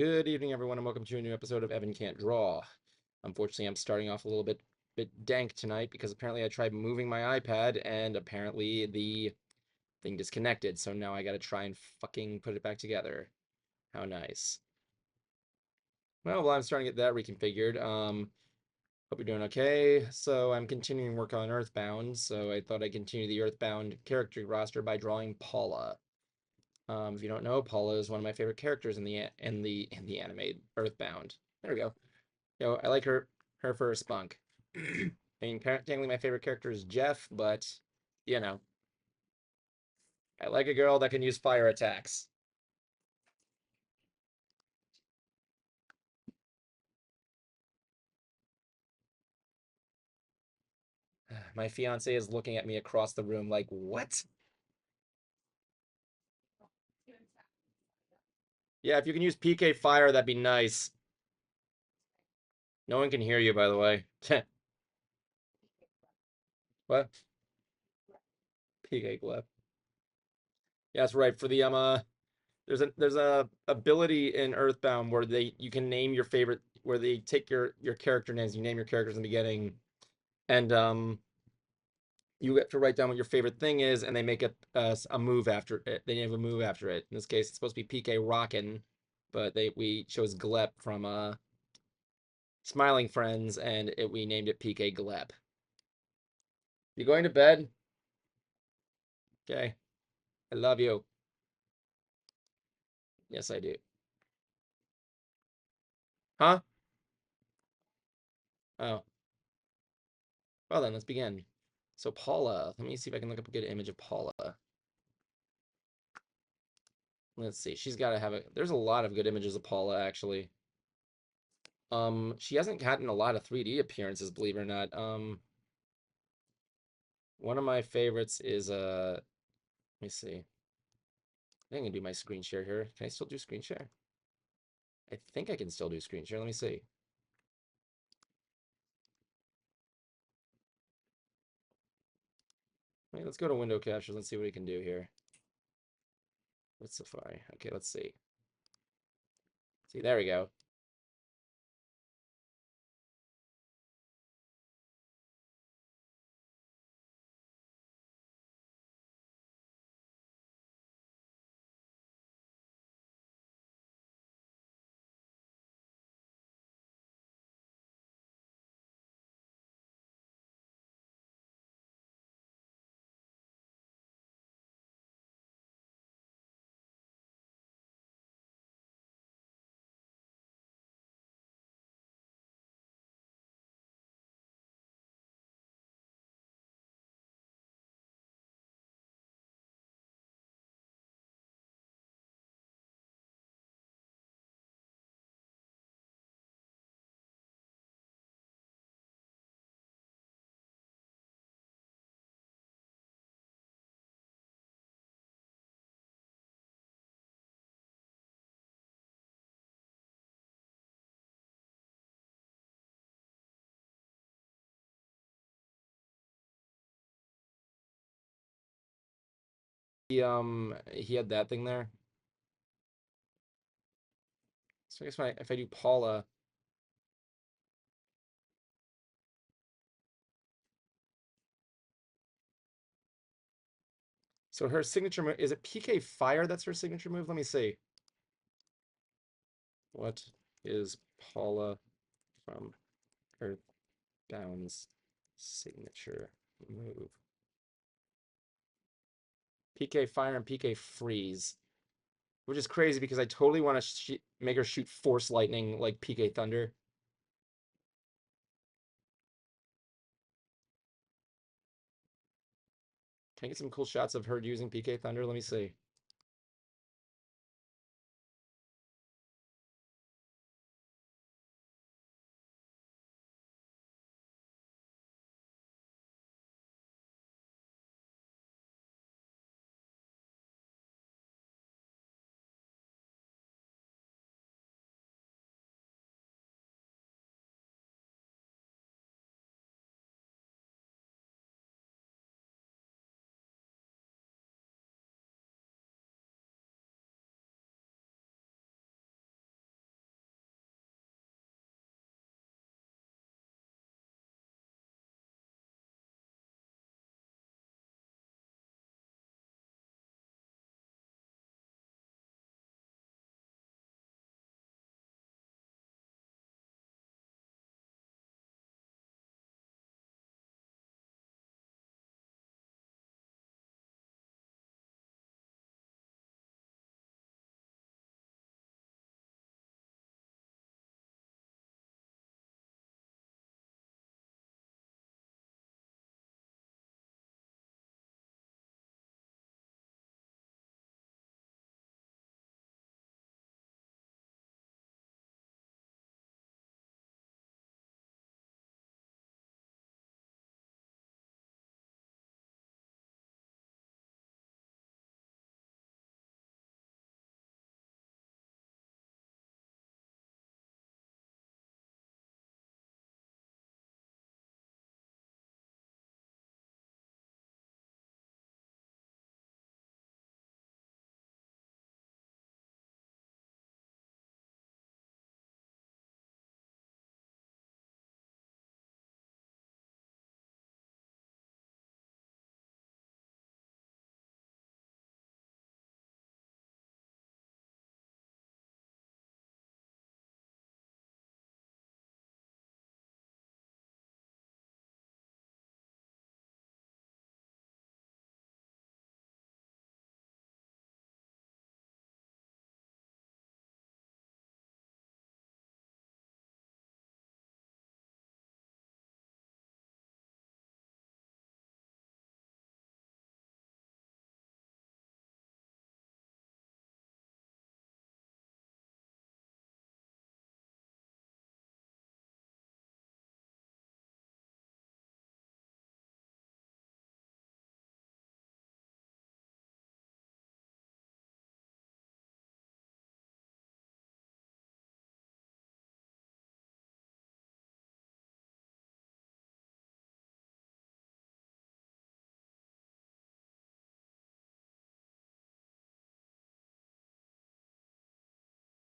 Good evening, everyone, and welcome to a new episode of Evan Can't Draw. Unfortunately, I'm starting off a little bit dank tonight because apparently I tried moving my iPad and apparently the thing disconnected. So now I gotta try and fucking put it back together. How nice. Well, while I'm starting to get that reconfigured, hope you're doing okay. So I'm continuing work on Earthbound. So I thought I'd continue the Earthbound character roster by drawing Paula. If you don't know, Paula is one of my favorite characters in the anime Earthbound. There we go. I like her for her spunk. I mean, technically my favorite character is Jeff, but you know, I like a girl that can use fire attacks. My fiance is looking at me across the room like, what? Yeah, if you can use PK fire, that'd be nice. No one can hear you, by the way. What? PK glyph. Yeah, that's right. For the there's a ability in Earthbound where you can name your favorite, where they take your character names, you name your characters in the beginning, and you get to write down what your favorite thing is, and they make a move after it. They name a move after it. In this case, it's supposed to be PK Rockin', but we chose Glep from Smiling Friends, and we named it PK Glep. You going to bed? Okay. I love you. Yes, I do. Huh? Oh. Well then, let's begin. So Paula, let me see if I can look up a good image of Paula. Let's see. She's got to have there's a lot of good images of Paula, actually. She hasn't gotten a lot of 3D appearances, believe it or not. One of my favorites is let me see. I think I can do my screen share here. Can I still do screen share? I think I can still do screen share. Let me see. Wait, let's go to window capture. Let's see what we can do here. What's Safari? Okay, let's see. See, there we go. He had that thing there. So I guess if I do Paula, so her signature move, is it PK Fire? That's her signature move. Let me see. What is Paula from Earthbound's signature move? PK Fire and PK Freeze, which is crazy because I totally want to make her shoot Force Lightning like PK Thunder. Can I get some cool shots of her using PK Thunder? Let me see.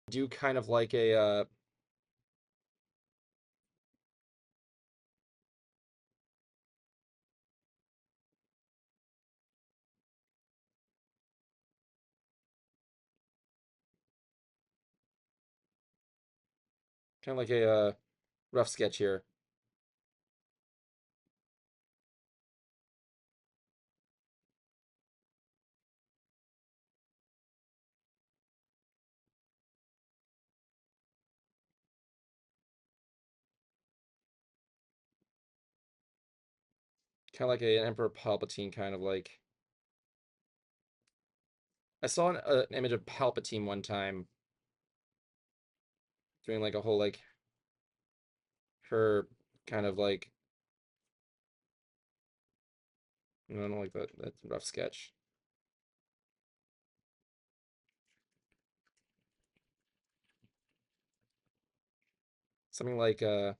do kind of like a rough sketch here. Kind of like an Emperor Palpatine, kind of like. I saw an image of Palpatine one time doing like a whole like her kind of like I don't know like that rough sketch. Something like some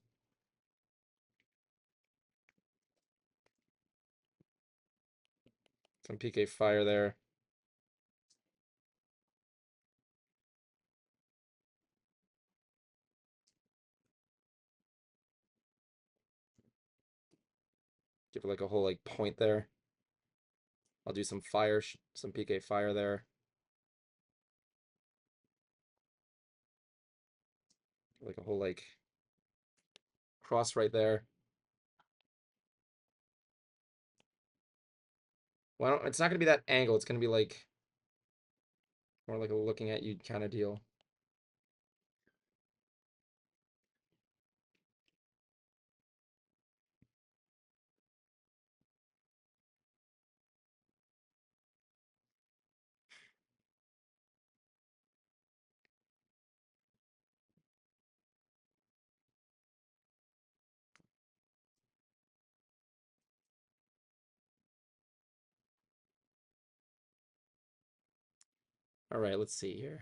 PK fire there. Give it like a whole like point there. I'll do some fire, some PK fire there. Like a whole like cross right there. Well, it's not gonna be that angle. It's gonna be like more like a looking at you kind of deal. All right, let's see here.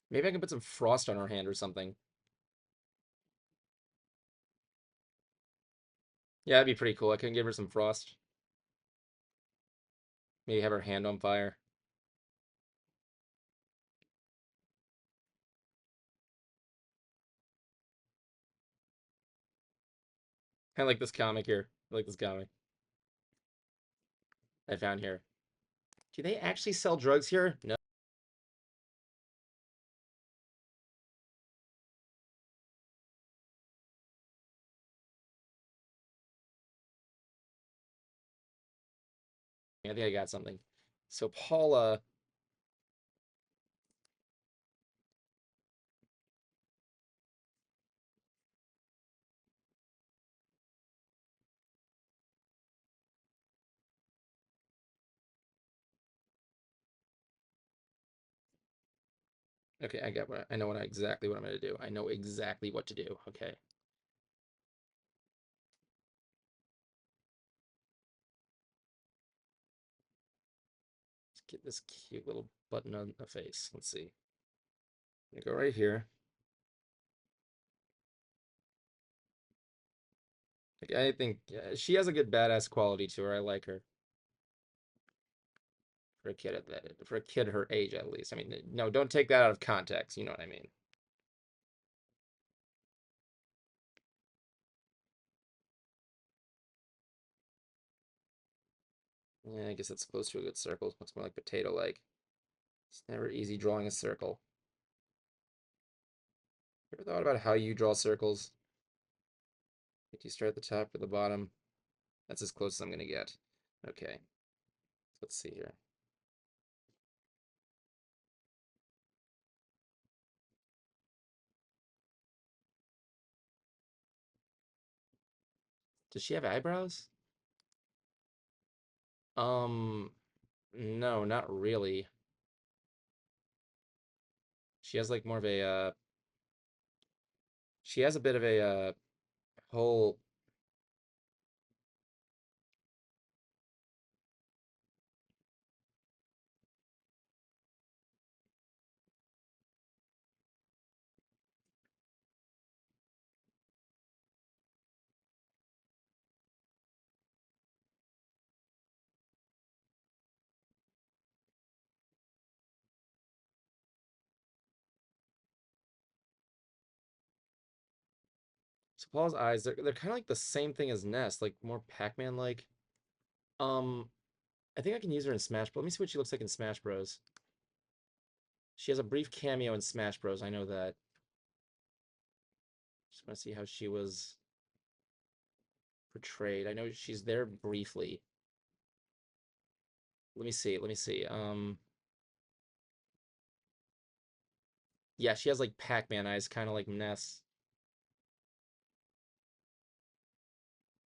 Maybe I can put some frost on her hand or something. Yeah, that'd be pretty cool. I can give her some frost. Maybe have her hand on fire. I like this comic here. I like this comic I found here. Do they actually sell drugs here? No. I think I got something. So Paula, okay, I know exactly what I'm gonna do. I know exactly what to do. Okay. Let's get this cute little button on the face. Let's see. I'm gonna go right here. Like, I think she has a good badass quality to her. I like her for a kid at that, for a kid her age at least. I mean, no, don't take that out of context. You know what I mean? Yeah, I guess it's close to a good circle. Looks more like potato-like. It's never easy drawing a circle. Ever thought about how you draw circles? Like you start at the top or the bottom? That's as close as I'm gonna get. Okay, let's see here. Does she have eyebrows? Um, no, not really. She has like more of a she has a bit of a whole So Paul's eyes, they're kind of like the same thing as Ness, like more Pac-Man like. Um, I think I can use her in Smash, but let me see what she looks like in Smash Bros. She has a brief cameo in Smash Bros. I know that. Just want to see how she was portrayed. I know she's there briefly. Let me see. Let me see. Yeah, she has like Pac-Man eyes, kind of like Ness.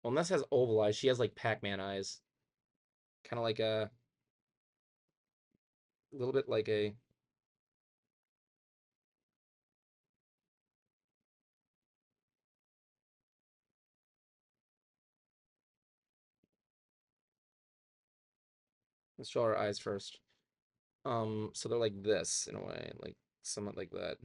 Well, Ness has oval eyes. She has like Pac-Man eyes, kind of like a little bit like a. Let's show our eyes first. So they're like this in a way, like somewhat like that.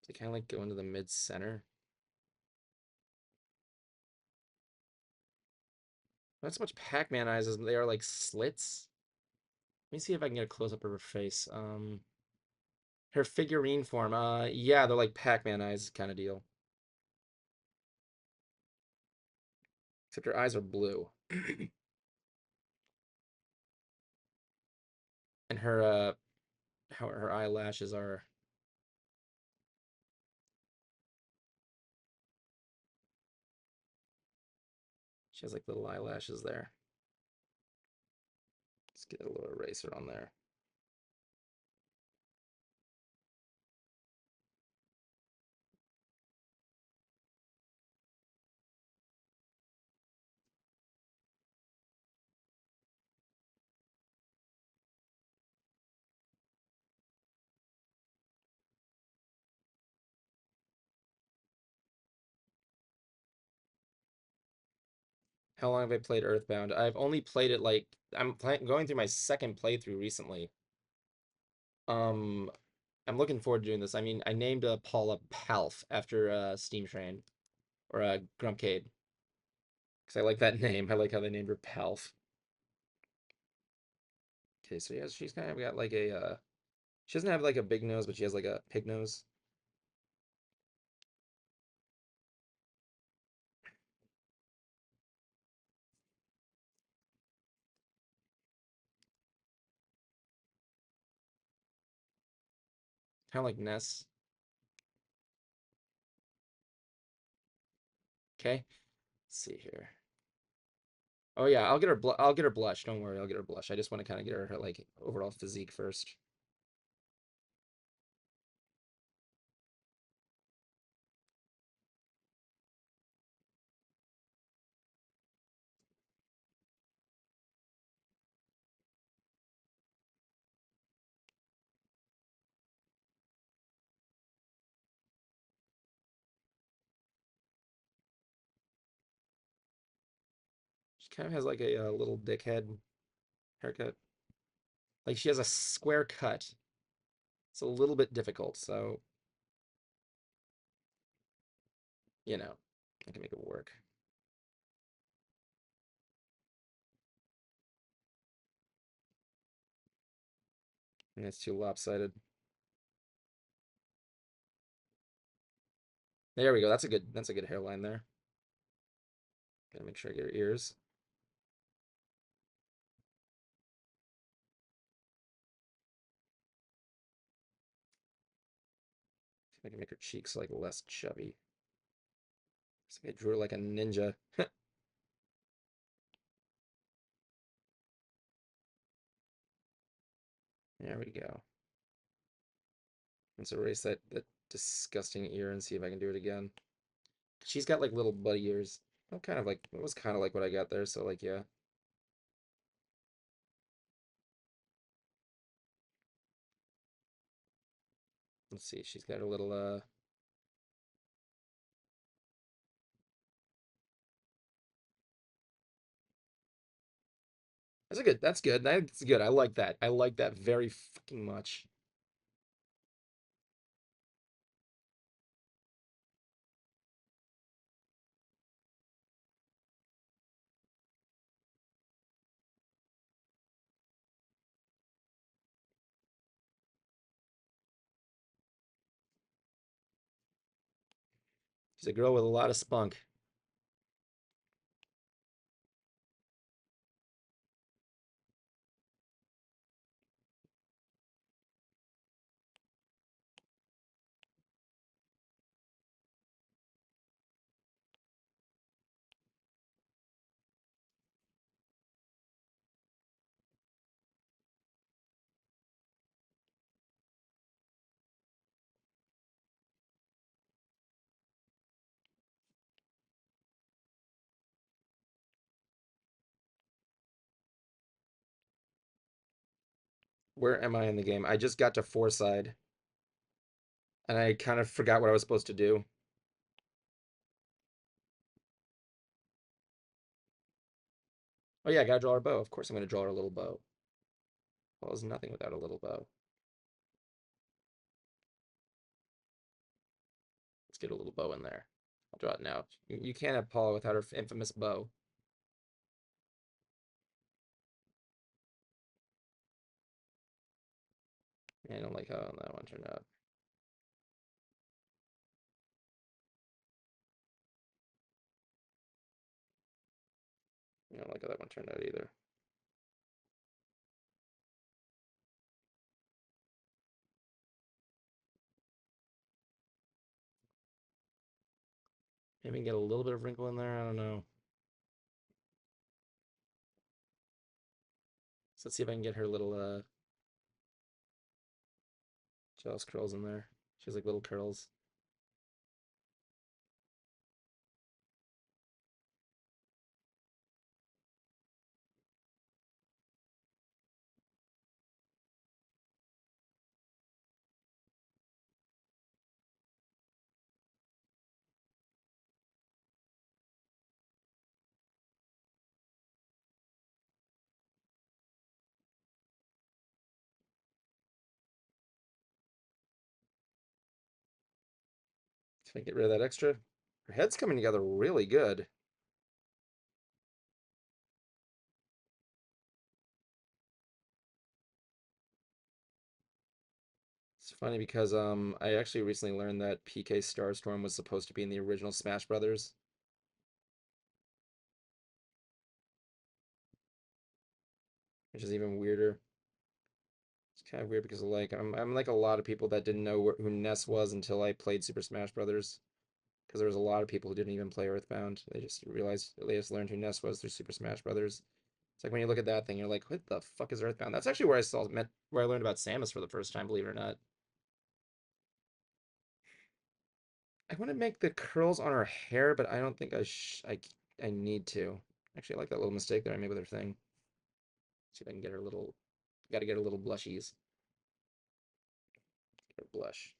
They kind of like go into the mid center. Not so much Pac-Man eyes as they are like slits. Let me see if I can get a close up of her face. Her figurine form. Yeah, they're like Pac-Man eyes kind of deal. Except her eyes are blue. And her how her eyelashes are. She has like little eyelashes there. Let's get a little eraser on there. How long have I played Earthbound? I've only played it like going through my second playthrough recently. Um, I'm looking forward to doing this. I mean, I named Paula Palf after Steam Train or Grumpcade because I like that name. I like how they named her Palf. Okay, so yeah, she's kind of got like a she doesn't have like a big nose, but she has like a pig nose. Kind of like Ness. Okay, let's see here. Oh yeah, I'll get her blush. Don't worry, I'll get her blush. I just want to kind of get her like overall physique first. She kind of has like a, little dickhead haircut. Like she has a square cut. It's a little bit difficult, so you know, I can make it work. And it's too lopsided. There we go. That's a good hairline there. Gotta make sure I get her ears. See if I can make her cheeks like less chubby. So I drew her like a ninja. There we go. Let's erase that disgusting ear and see if I can do it again. She's got like little buddy ears. Well, kind of like it was kind of like what I got there. So like yeah. Let's see. She's got a little That's a good. That's good. That's good. I like that. I like that very fucking much. She's a girl with a lot of spunk. Where am I in the game? I just got to four side, and I kind of forgot what I was supposed to do. Oh yeah, I gotta draw her bow. Of course I'm gonna draw her a little bow. Well, it's nothing without a little bow. Let's get a little bow in there. I'll draw it now. You can't have Paula without her infamous bow. I don't like how that one turned out. I don't like how that one turned out either. Maybe get a little bit of wrinkle in there. I don't know. So let's see if I can get her little jealous curls in there. She has like little curls. Can I get rid of that extra? Her head's coming together really good. It's funny because I actually recently learned that PK Starstorm was supposed to be in the original Smash Brothers, which is even weirder. It's kind of weird because like I'm like a lot of people that didn't know who Ness was until I played Super Smash Brothers. Because there was a lot of people who didn't even play Earthbound. They just realized they just learned who Ness was through Super Smash Brothers. It's like when you look at that thing, you're like, what the fuck is Earthbound? That's actually where where I learned about Samus for the first time, believe it or not. I want to make the curls on her hair, but I don't think I need to. Actually, I like that little mistake that I made with her thing. See if I can get her little. Got to get her little blushies. Get her blush.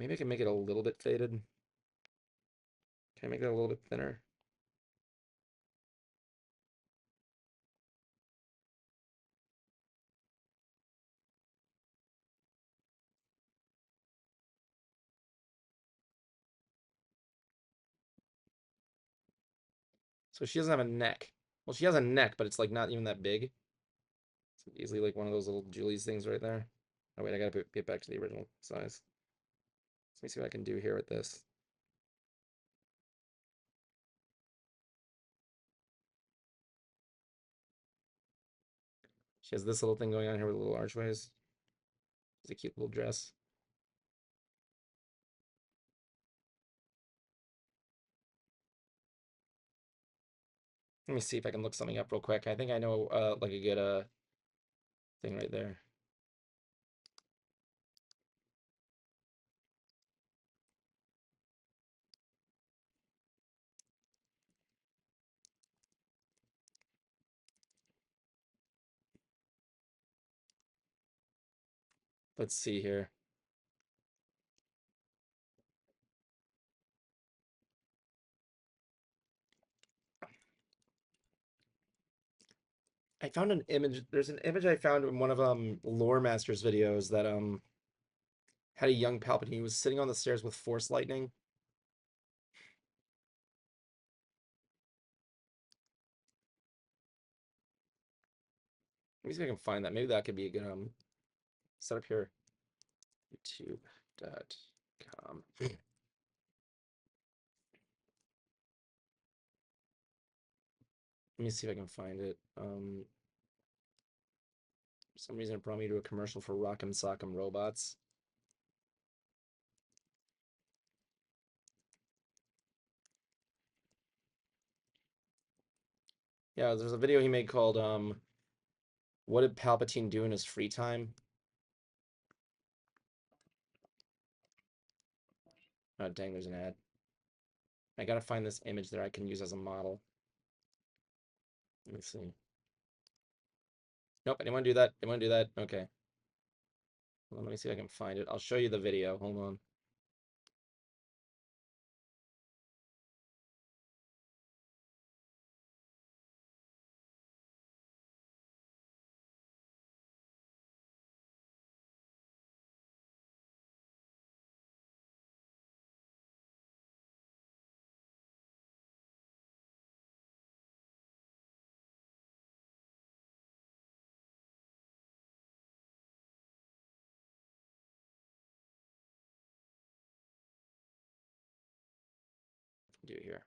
Maybe I can make it a little bit faded. Can I make it a little bit thinner? So she doesn't have a neck. Well, she has a neck, but it's like not even that big. It's easily like one of those little Julie's things right there. Oh wait, I gotta get back to the original size. Let me see what I can do here with this. She has this little thing going on here with little archways. It's a cute little dress. Let me see if I can look something up real quick. I think I know like a good thing right there. Let's see here. I found an image. There's an image I found in one of Lore Master's videos that had a young Palpatine. He was sitting on the stairs with Force lightning. Let me see if I can find that. Maybe that could be a good setup here. YouTube.com. Let me see if I can find it. For some reason it brought me to a commercial for Rock'em Sock'em Robots. Yeah, there's a video he made called What Did Palpatine Do in His Free Time? Oh dang, there's an ad. I gotta find this image that I can use as a model. Let me see. Nope, I didn't want to do that. Didn't want to do that. Okay. Well, let me see if I can find it. I'll show you the video. Hold on. Do it here.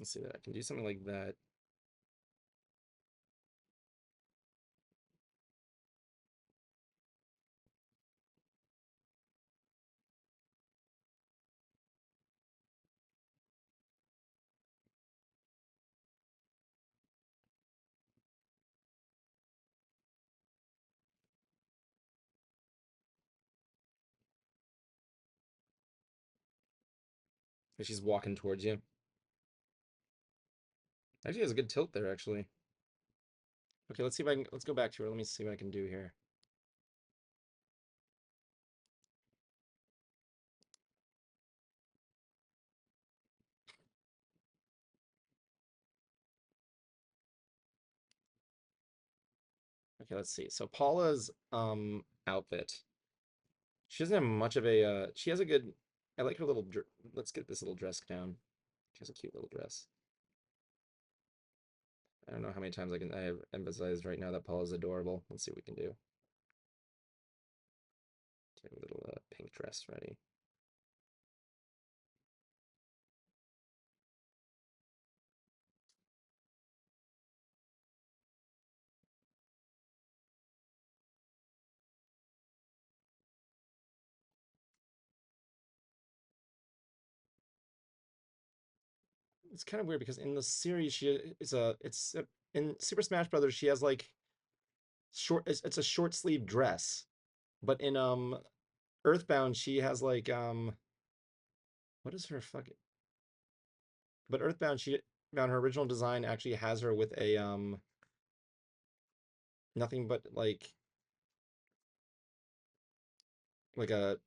Let's see that. I can do something like that. She's walking towards you. Actually has a good tilt there, actually. Okay, let's see if I can, let's go back to her. Let me see what I can do here. Okay, let's see. So Paula's outfit. She doesn't have much of a she has a good, I like her little let's get this little dress down. She has a cute little dress. I don't know how many times I have emphasized right now that Paula's adorable. Let's see what we can do. Get a little pink dress ready. It's kind of weird because in the series in Super Smash Brothers she has like it's a short sleeve dress, but in Earthbound she has like what is her fucking, but Earthbound she found her original design actually has her with a nothing but like a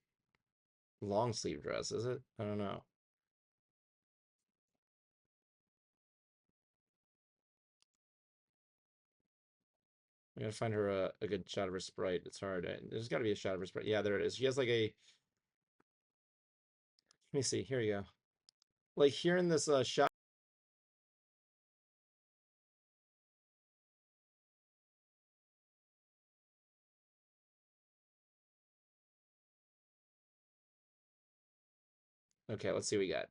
long sleeve dress, is it? I don't know. I gotta find her a good shot of her sprite. It's hard. There's got to be a shot of her sprite. Yeah, there it is. She has like a. Let me see. Here you go. Like here in this shot. Okay, let's see what we got.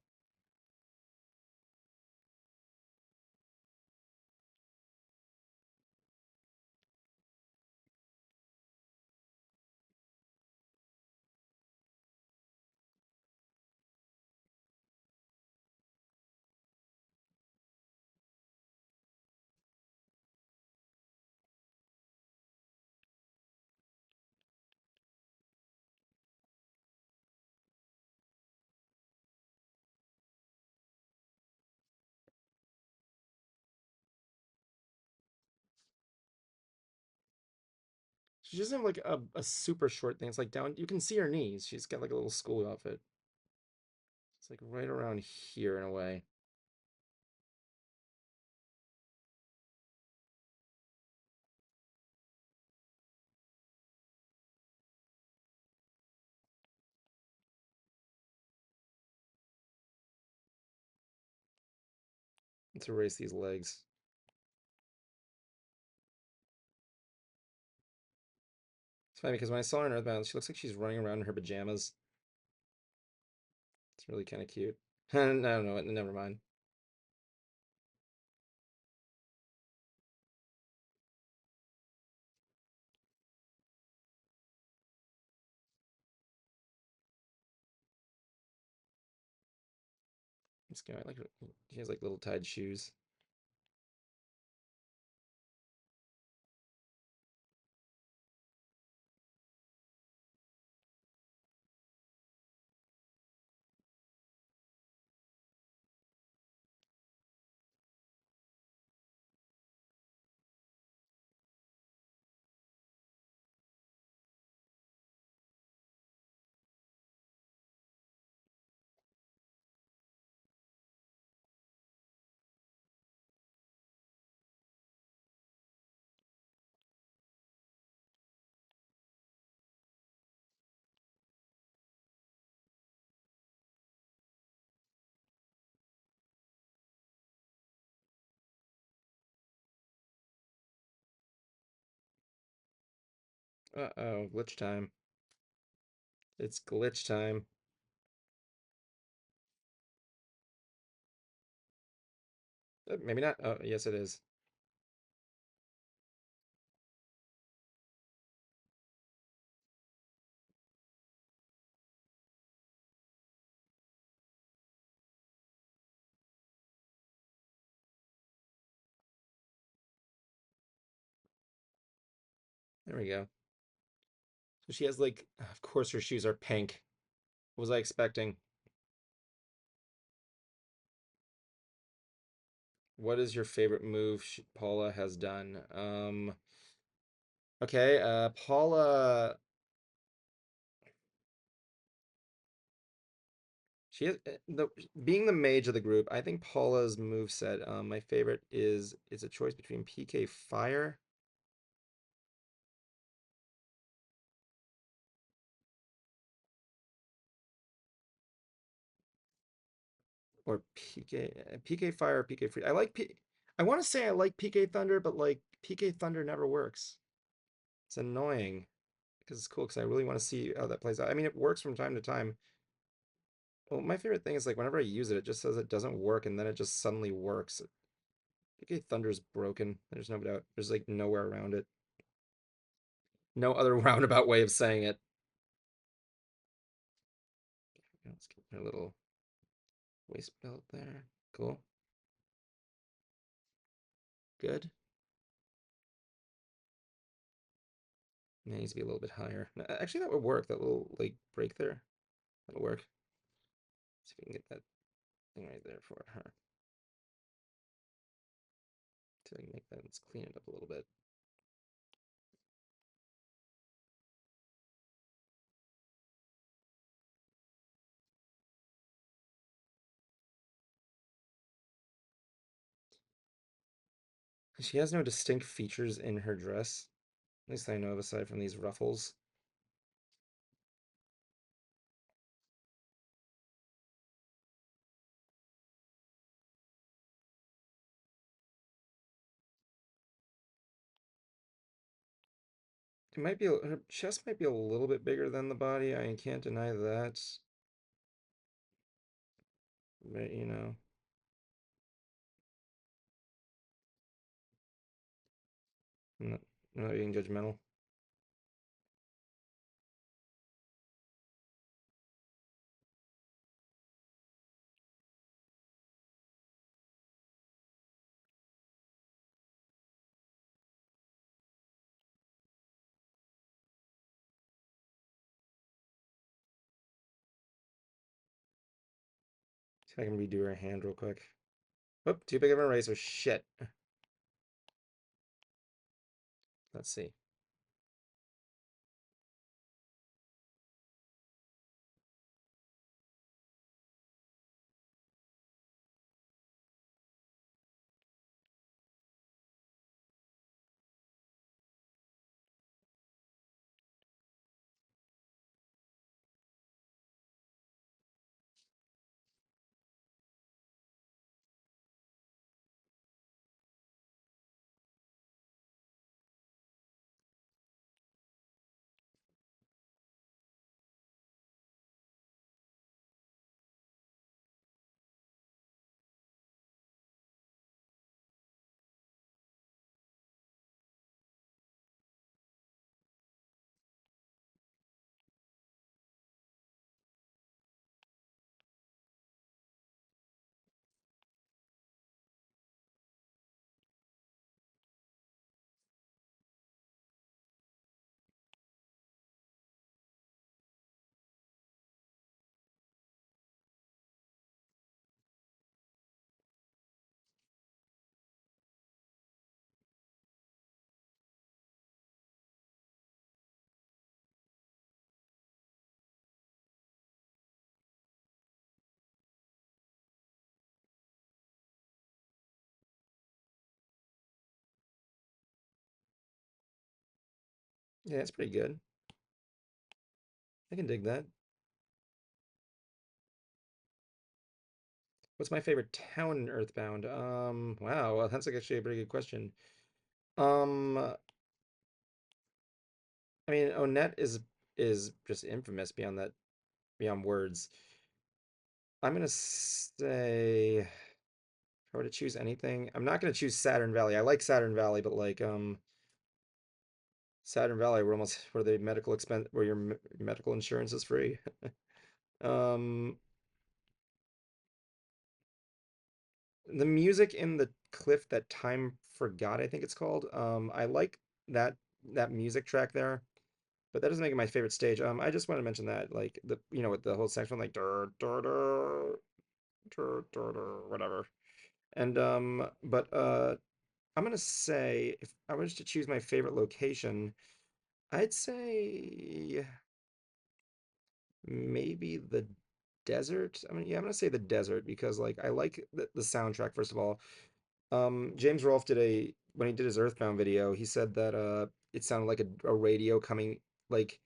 She doesn't have like a super short thing. It's like down. You can see her knees. She's got like a little school outfit. It's like right around here in a way. Let's erase these legs. It's funny because when I saw her in Earthbound, she looks like she's running around in her pajamas. It's really kind of cute. No, no, never mind. This guy, like, she has like little tied shoes. Uh-oh, glitch time. It's glitch time. Maybe not. Oh, yes, it is. There we go. So she has like, of course, her shoes are pink. What was I expecting? What is your favorite move Paula has done? Okay, Paula. She is the being the mage of the group. I think Paula's move set. My favorite is it's a choice between PK Fire or PK Fire or PK Free. I like P. I want to say I like PK Thunder, but like PK Thunder never works. It's annoying because it's cool because I really want to see how that plays out. I mean, it works from time to time. Well, my favorite thing is like whenever I use it, it just says it doesn't work, and then it just suddenly works. PK Thunder's broken. There's no doubt. There's like nowhere around it. No other roundabout way of saying it. Let's get a little waist belt there. Cool. Good. It needs to be a little bit higher. Actually, that would work. That little like break there. That'll work. See if we can get that thing right there for her. So I can make that. Let's clean it up a little bit. She has no distinct features in her dress. At least I know of, aside from these ruffles. It might be her chest might be a little bit bigger than the body. I can't deny that. But you know, I'm not being judgmental. See if I can redo her hand real quick. Oh, too big of an eraser. Shit. Let's see. Yeah, it's pretty good. I can dig that. What's my favorite town in Earthbound? Wow, well, that's like actually a pretty good question. Um, I mean, Onett is just infamous beyond that, beyond words. I'm gonna say if I were to choose anything, I'm not gonna choose Saturn Valley. I like Saturn Valley, but like Saturn Valley, where the medical expense where your medical insurance is free. Um, the music in the cliff that time forgot, I think it's called. I like that that music track there, but that doesn't make it my favorite stage. I just want to mention that, like the with the whole section like dur dur dur dur dur dur whatever. And but I'm gonna say if I was to choose my favorite location, I'd say maybe the desert. I mean, yeah, I'm gonna say the desert because like I like the soundtrack first of all. James Rolfe did a when he did his Earthbound video, he said that it sounded like a radio coming like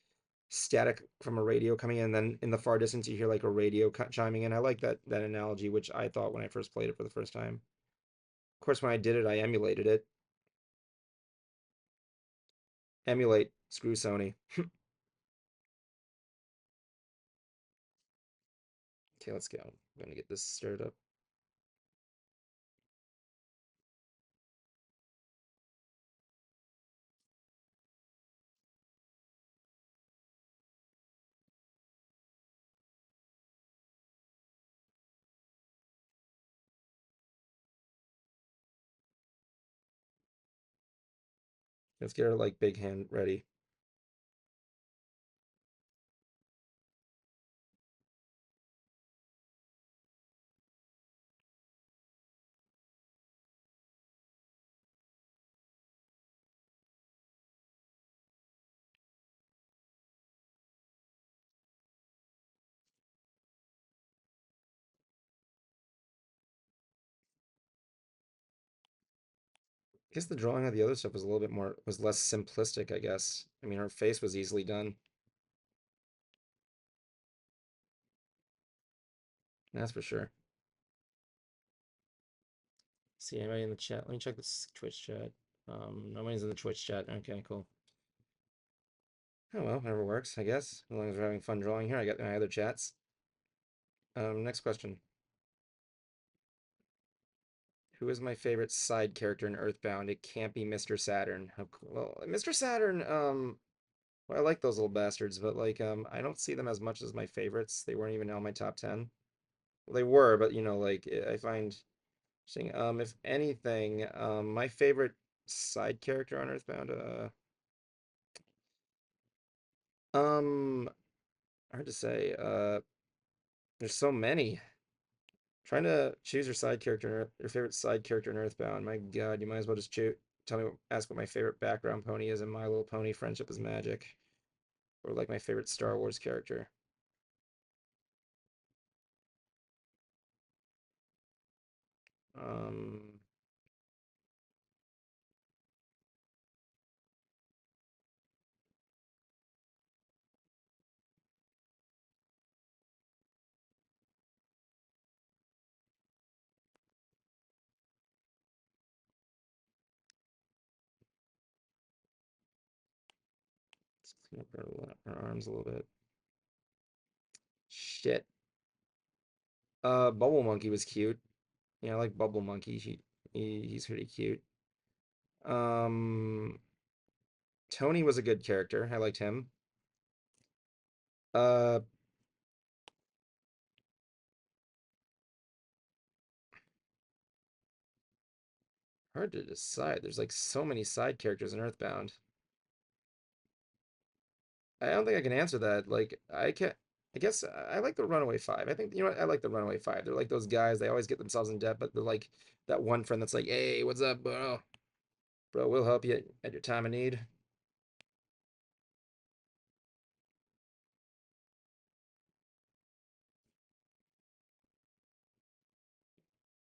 static from a radio coming in, and then in the far distance you hear like a radio chiming in. I like that analogy, which I thought when I first played it for the first time. Of course, when I did it, I emulated it. Emulate, screw Sony. Okay, let's go. I'm gonna get this stirred up. Let's get our like big hand ready. I guess the drawing of the other stuff was a little bit more was less simplistic, I guess. I mean, her face was easily done. That's for sure. See anybody in the chat? Let me check this Twitch chat. Nobody's in the Twitch chat. Okay, cool. Oh well, whatever works, I guess. As long as we're having fun drawing here, I got my other chats. Next question. Who is my favorite side character in Earthbound? It can't be Mr. Saturn. How cool. Well, Mr. Saturn, well, I like those little bastards, but like, I don't see them as much as my favorites. They weren't even on my top 10. Well, they were, but like, I find interesting. If anything, my favorite side character on Earthbound, um, hard to say. There's so many. Trying to choose your side character, your favorite side character in Earthbound. My God, you might as well just choose. Tell me, ask what my favorite background pony is in My Little Pony: Friendship is Magic, or like my favorite Star Wars character. Um, let's clean up our arms a little bit. Shit. Bubble Monkey was cute. Yeah, I like Bubble Monkey. He's pretty cute. Um, Tony was a good character. I liked him. Uh, hard to decide. There's like so many side characters in Earthbound. I don't think I can answer that. Like, I can't. I guess I like the Runaway Five. I think what? I like the Runaway Five. They're like those guys. They always get themselves in debt, but they're like that one friend that's like, "Hey, what's up, bro? Bro, we'll help you at your time of need."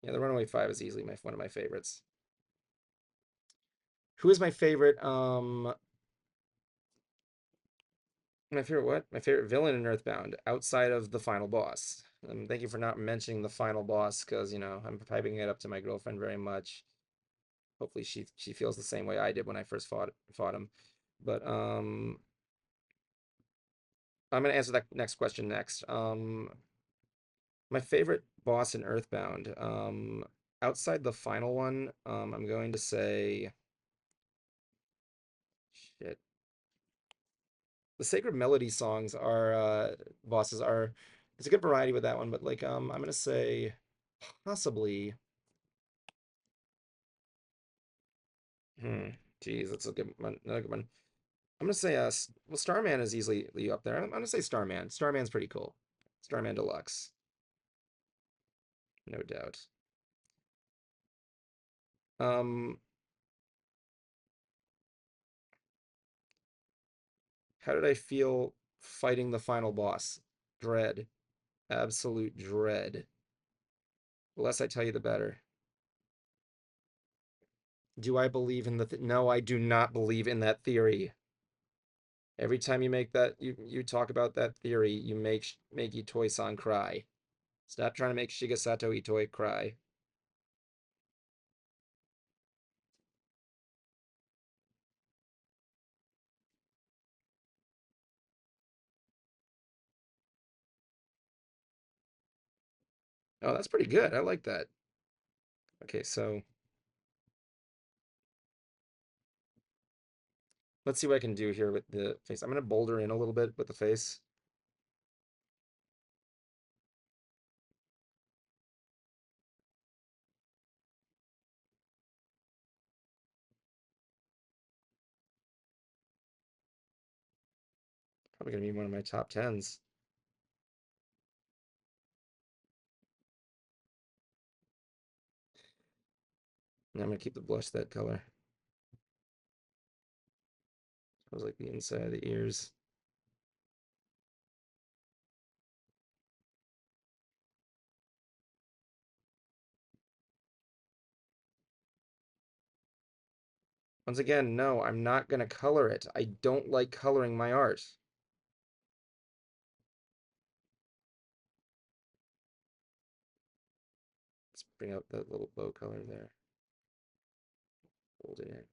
Yeah, the Runaway Five is easily my one of my favorites. Who is my favorite? My favorite what? My favorite villain in Earthbound, outside of the final boss. Thank you for not mentioning the final boss, because I'm piping it up to my girlfriend very much. Hopefully she feels the same way I did when I first fought him. But I'm gonna answer that next question next. My favorite boss in Earthbound, outside the final one, I'm going to say shit. The Sacred Melody songs are bosses are it's a good variety with that one, but like I'm gonna say possibly hmm geez, that's a good one, another good one. I'm gonna say well, Starman is easily up there. I'm gonna say Starman. Starman's pretty cool. Starman Deluxe, no doubt. Um, how did I feel fighting the final boss? Dread, absolute dread. The less I tell you, the better. Do I believe in the no, I do not believe in that theory. Every time you make that you talk about that theory, you make Itoi-san cry. Stop trying to make Shigesato Itoi cry. Oh, that's pretty good. I like that. Okay, so let's see what I can do here with the face. I'm gonna boulder in a little bit with the face. Probably gonna be one of my top tens. And I'm gonna keep the blush that color. I was like the inside of the ears. Once again, no, I'm not gonna color it. I don't like coloring my art. Let's bring out that little bow color there. Hold it in.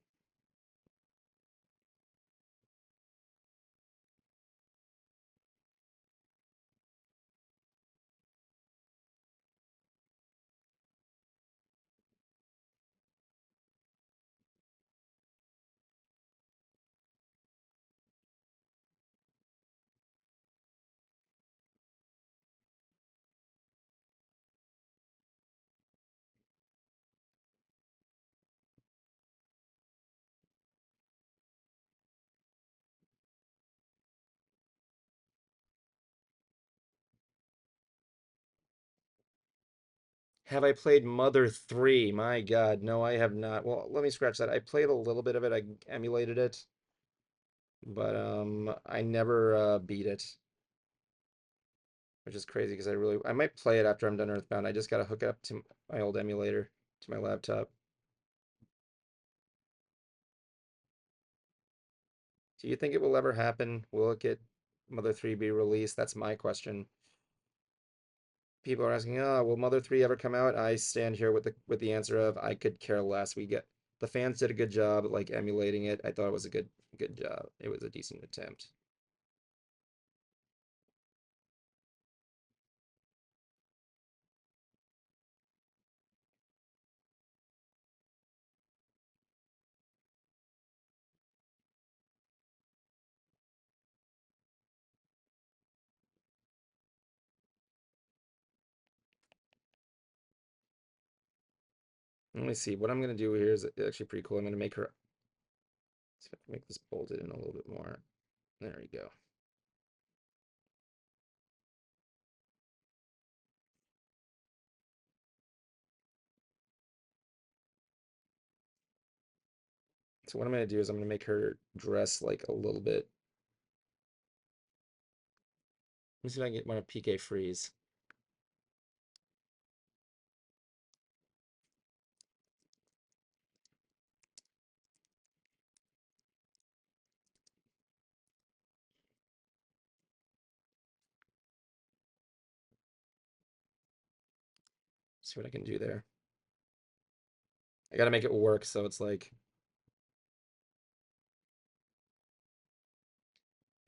Have I played Mother 3? My God, no, I have not. Well, let me scratch that. I played a little bit of it. I emulated it, but I never beat it, which is crazy because I might play it after I'm done Earthbound. I just gotta hook it up to my old emulator to my laptop. Do you think it will ever happen? Will it get Mother 3 be released? That's my question. People are asking, "Oh, will Mother 3 ever come out?" I stand here with the answer of I could care less. The fans did a good job like emulating it. I thought it was a good job. It was a decent attempt. Let me see. What I'm gonna do here is actually pretty cool. I'm gonna make her see if I can make this bolted in a little bit more. There we go. So what I'm gonna do is I'm gonna make her dress like a little bit. Let me see if I can get one of PK Freeze. See what I can do there. I gotta make it work, so it's like,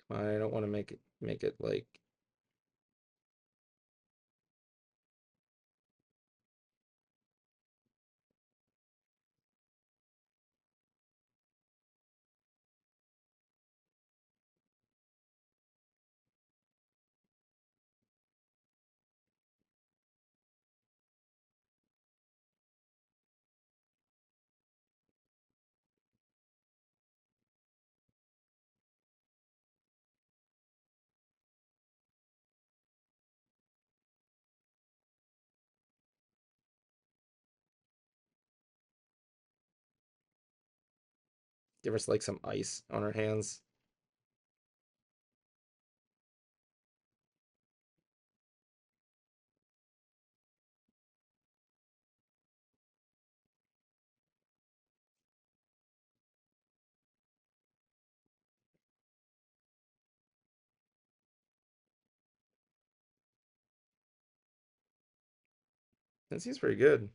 come on, I don't want to make it like, give us like some ice on our hands. That seems pretty good.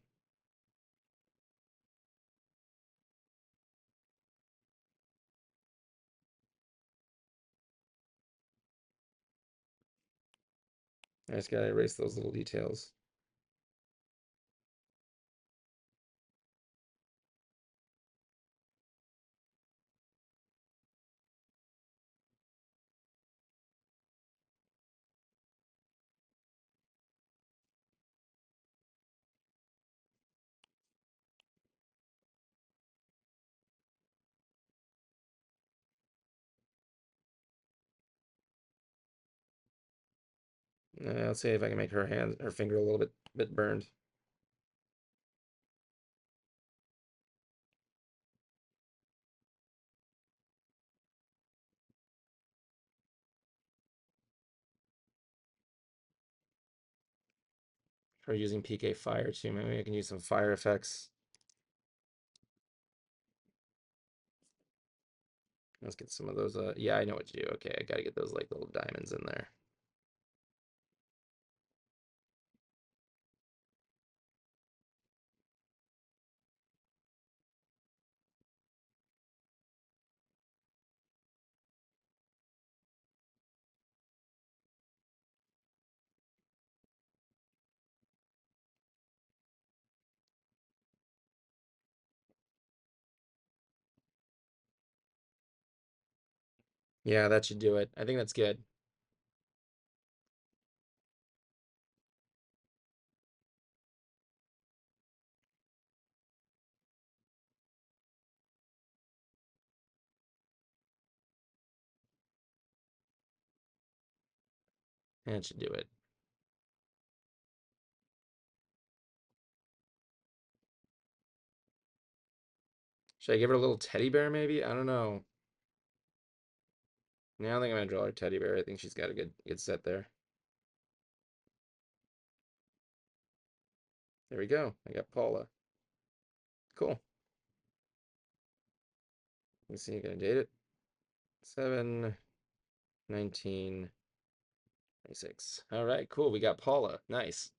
I just gotta erase those little details. Let's see if I can make her finger a little bit burned. Try using PK fire too. Maybe I can use some fire effects. Let's get some of those. Yeah, I know what to do. Okay, I gotta get those like little diamonds in there. Yeah, that should do it. I think that's good. That should do it. Should I give her a little teddy bear maybe? I don't know. Yeah, I think I'm gonna draw her teddy bear. I think she's got a good set there. There we go. I got Paula. Cool. Let's see, gonna date it. 7, 19, 26. All right, cool. We got Paula. Nice.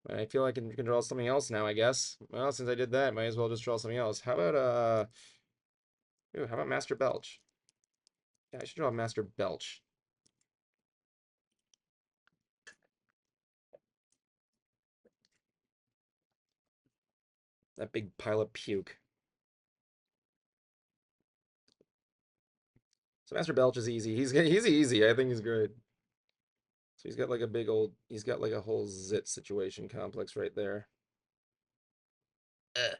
I feel like I can draw something else now, I guess. Well, since I did that, might as well just draw something else. How about Master Belch? Yeah, I should draw Master Belch. That big pile of puke. So Master Belch is easy. He's easy. I think he's great. So he's got like he's got like a whole zit situation complex right there. Ugh.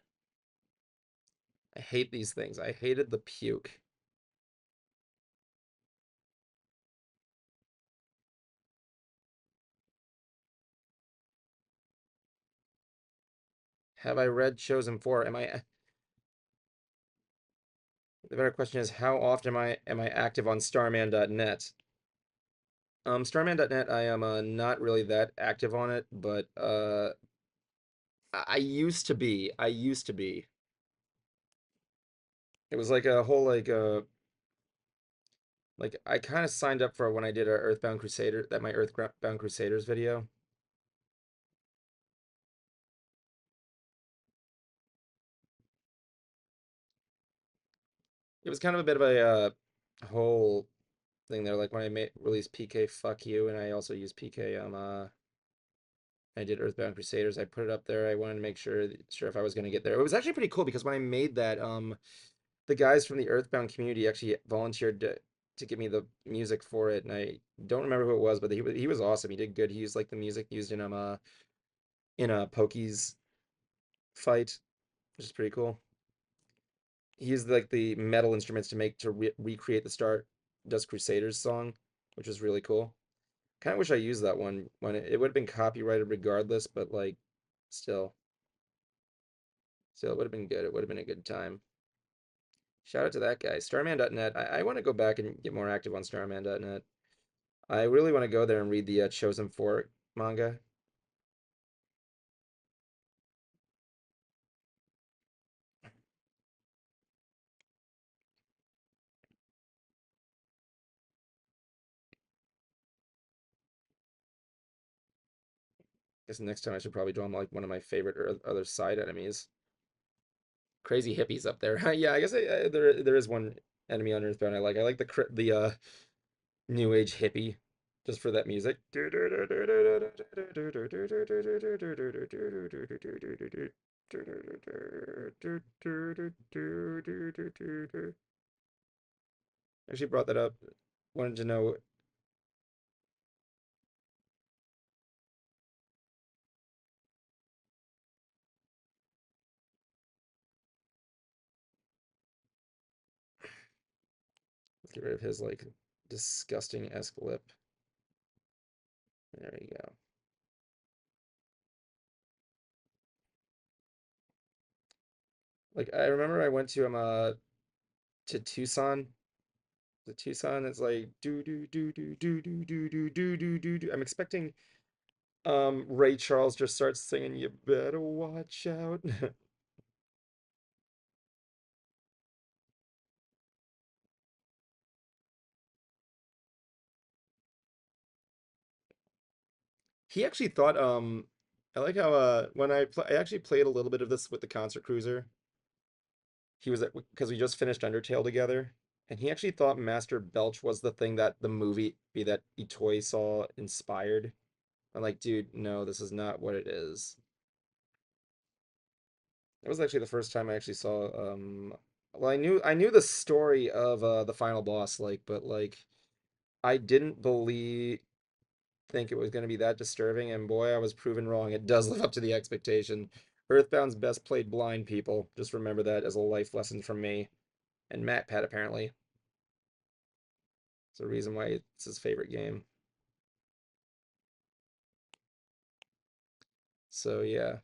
I hate these things. I hated the puke. Have I read Chosen 4? The better question is how often am I active on starman.net? Starman.net, I am not really that active on it, but I used to be. I used to be. It was like a whole like I kind of signed up for it when I did our Earthbound Crusader, my Earthbound Crusaders video. It was kind of a bit of a whole thing there. Like when I made released PK Fuck You, and I also used PK I did Earthbound Crusaders. I put it up there. I wanted to make sure if I was going to get there. It was actually pretty cool because when I made that, the guys from the Earthbound community actually volunteered to give me the music for it, and I don't remember who it was, but he was awesome. He did good. He used like the music used in a Pokies fight, which is pretty cool. He used like the metal instruments to recreate the Stardust Crusaders song, which was really cool. Kind of wish I used that one when it would have been copyrighted regardless, but like still, still it would have been good. It would have been a good time. Shout out to that guy. Starman.net. I want to go back and get more active on Starman.net. I really want to go there and read the Chosen 4 manga. Guess next time I should probably draw him like one of my favorite or other side enemies. Crazy hippies up there. Yeah, I guess there is one enemy on Earthbound I like. I like the new age hippie just for that music. Actually brought that up. Wanted to know. Let's get rid of his like disgusting esque lip. There you go. Like I remember I went to Tucson. The Tucson is like do do do do do do do do do do do do. I'm expecting Ray Charles just starts singing "You Better Watch Out." He actually thought I like how when I actually played a little bit of this with the concert cruiser. He was at because we just finished Undertale together, and he actually thought Master Belch was the thing that the movie that Itoi saw inspired. I'm like, dude, no, this is not what it is. That was actually the first time I actually saw well, I knew the story of the final boss, like, but like I didn't believe think it was going to be that disturbing, and boy, I was proven wrong. It does live up to the expectation. Earthbound's best played blind, people. Just remember that as a life lesson from me and Matt Pat, apparently. It's a reason why it's his favorite game. So yeah,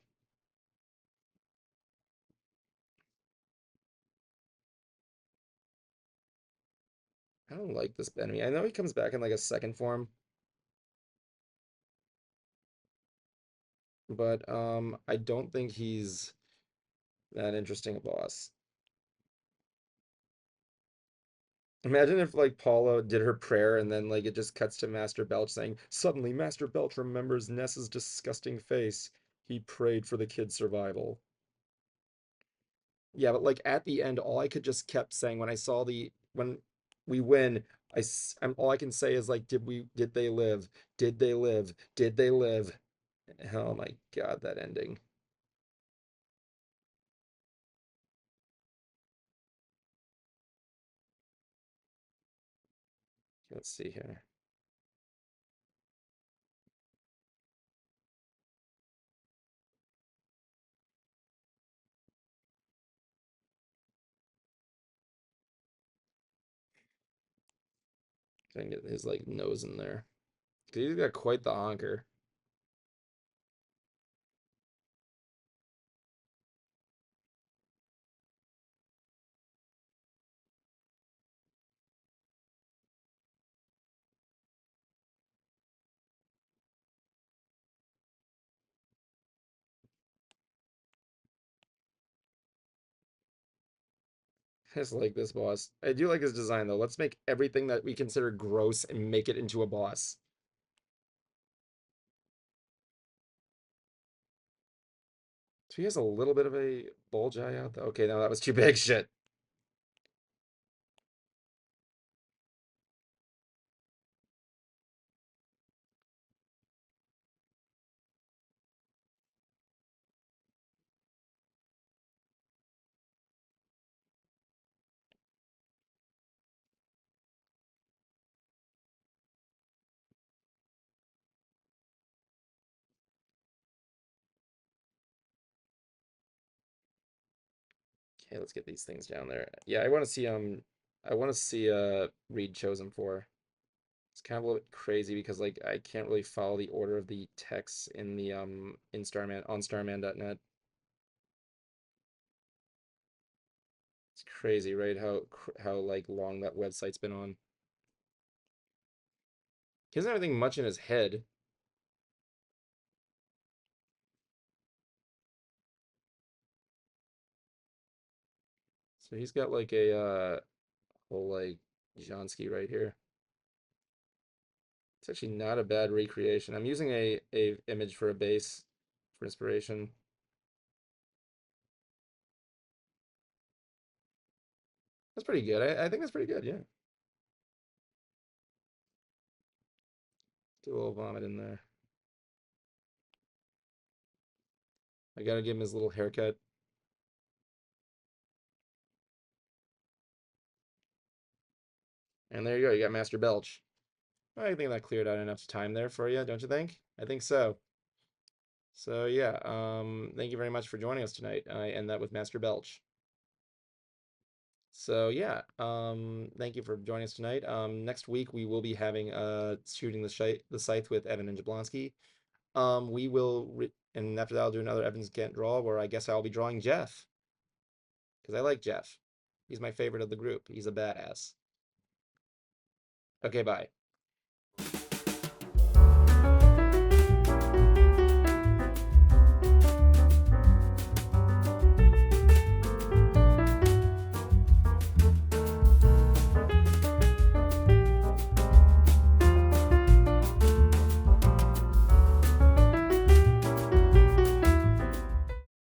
I don't like this enemy. I know he comes back in like a second form, but I don't think he's that interesting a boss. Imagine if like Paula did her prayer and then like it just cuts to Master Belch saying, "Suddenly Master Belch remembers Ness's disgusting face. He prayed for the kid's survival." Yeah, but like at the end, all I could just kept saying when I saw when we win, I'm all I can say is like, did they live? Did they live? Did they live? Oh my God, that ending. Let's see here. Try and get his like nose in there. 'Cause he's got quite the honker. I just like this boss. I do like his design though. Let's make everything that we consider gross and make it into a boss. So he has a little bit of a bulge eye out though. Okay, no, that was too big. Shit. Okay, let's get these things down there. Yeah, I want to see Reed Chosen for. It's kind of a little bit crazy because like I can't really follow the order of the texts in the in Starman on starman.net. It's crazy, right? How like long that website's been on. He doesn't have anything much in his head. So he's got like a whole like Jansky right here. It's actually not a bad recreation. I'm using a image for a base for inspiration. That's pretty good. I think that's pretty good, yeah. Do a little vomit in there. I gotta give him his little haircut. And there you go, you got Master Belch. I think that cleared out enough time there for you, don't you think? I think so. So yeah, thank you very much for joining us tonight. I end that with Master Belch. So yeah, thank you for joining us tonight. Next week we will be having shooting the scythe with Evan and Jablonski. We will and after that I'll do another Evans Can't Draw where I guess I'll be drawing Jeff because I like Jeff. He's my favorite of the group. He's a badass. Okay, bye.